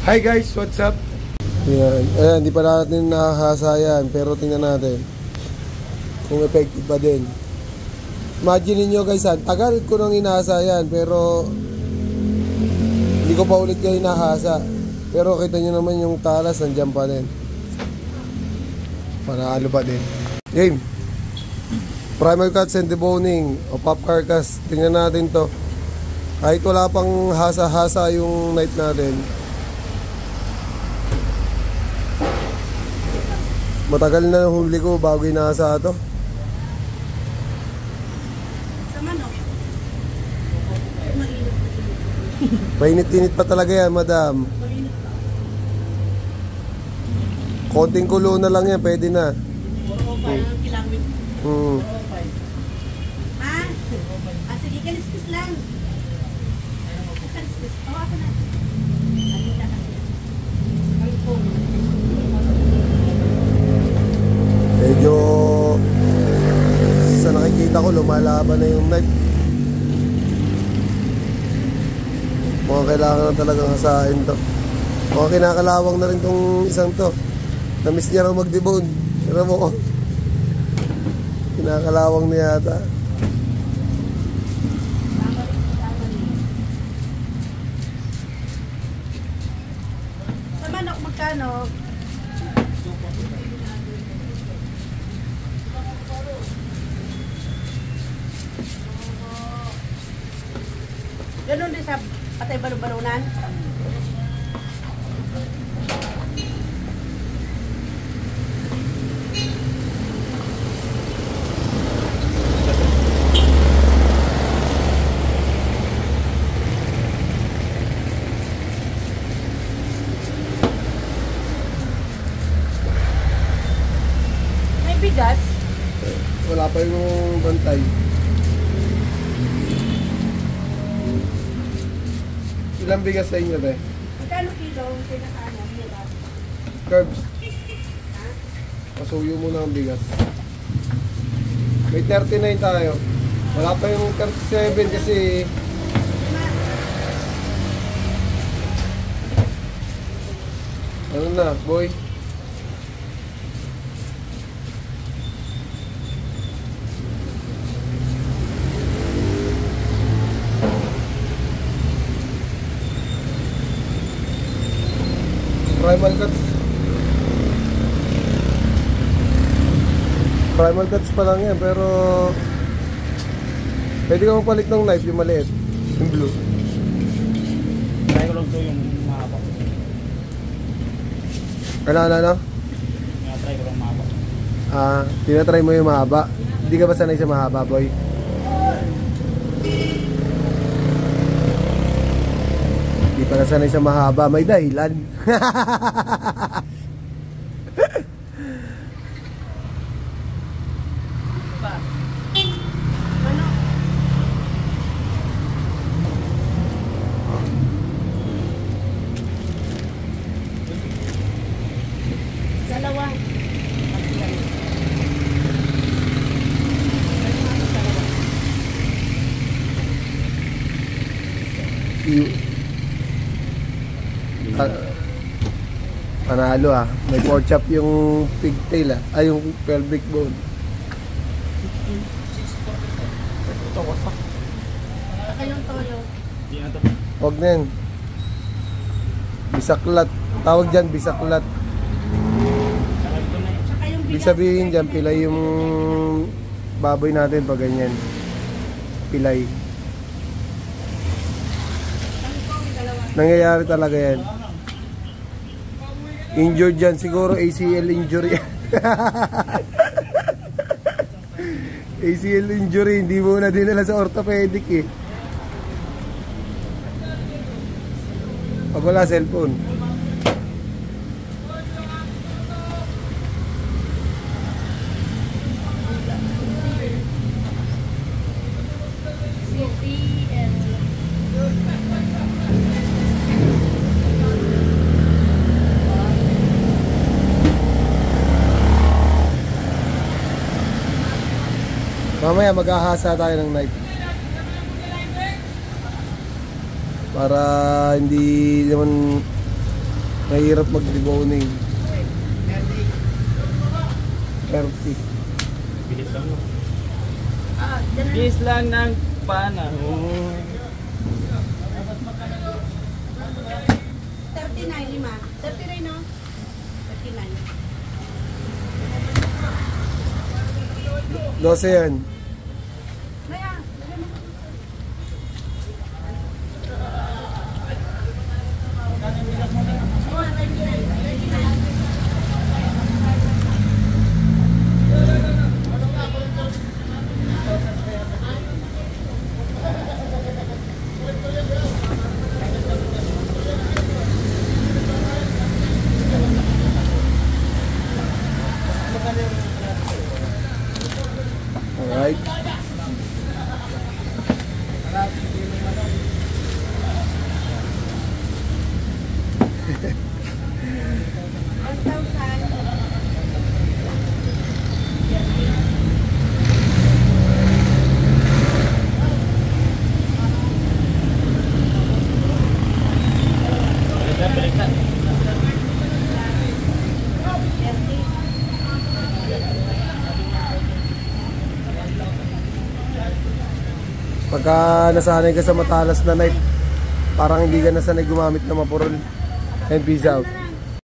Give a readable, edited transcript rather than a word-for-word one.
Hi guys, what's up? Yan. Ayan, hindi pa natin nakahasa yan. Pero tingnan natin kung effective pa din. Imagine niyo guys, tagal ko nang inahasa yan. Pero hindi ko pa ulit kayo inahasa. Pero kita nyo naman yung talas, nandiyan pa din. Panalo pa din. Game. Primal cuts and deboning o pop carcass. Tingnan natin to. Kahit wala pang hasa-hasa yung knife natin, matagal na huli ko bago inahasa ito. Sa manok. Mainit-init pa talaga yan, madam. Konting kulo na lang yan, pwede na. Ha? Sige, kaliskis lang. Kaliskis. Ako na. Medyo sa nakikita ko lumalaban na yung knife. Mukhang kailangan na talagang hasain to. Mukhang kinakalawang na rin tong isang to. Namiss niya raw mag-debone. Pero mo, kinakalawang niya yata. Sa manok magkano? Ganun din sa patay balon-balunan. May bigas. Wala pa yung bantay. Ilang bigas sa inyo, be? Magkano kilo? Pinakaano? Curbs. Pasuyo muna ang bigas. May 39 tayo. Wala pa yung 37 kasi ano na, boy? Primal cuts. Primal cuts pa lang yan, pero pwede ka magpalit ng knife, yung maliit, yung blue. Try ko lang to yung mahaba. Ano? Try ko lang mahaba. Tinatry mo yung mahaba. Hindi ka ba sanay sa mahaba, boy? Hindi pa sanay sa mahaba, may dahilan. Dalawa. Panalo may pork chop yung pigtail ay yung pelvic bone. Ito wasak. Saka yung toyo. Hindi na to. Huwag na yan. Bisaklat. Tawag dyan, bisaklat. Saka yung Ibig sabihin dyan, pilay yung baboy natin pag ganyan. Pilay. Nangyayari talaga yan. Injured dyan, siguro ACL injury. ACL injury, hindi mo na dinala sa orthopedic eh. Pag wala cellphone. Mamaya maghahasa tayo ng knife para hindi naman Mahirap mag-deboning. 30. Bilis lang. Bilis lang ng panahon. 39, lima. 39, no? 39. 12 yan. Maya. Alright. Baliktad. Pagka nasanay ka sa matalas na knife, parang hindi ka nasanay gumamit ng mapurol. And peace out.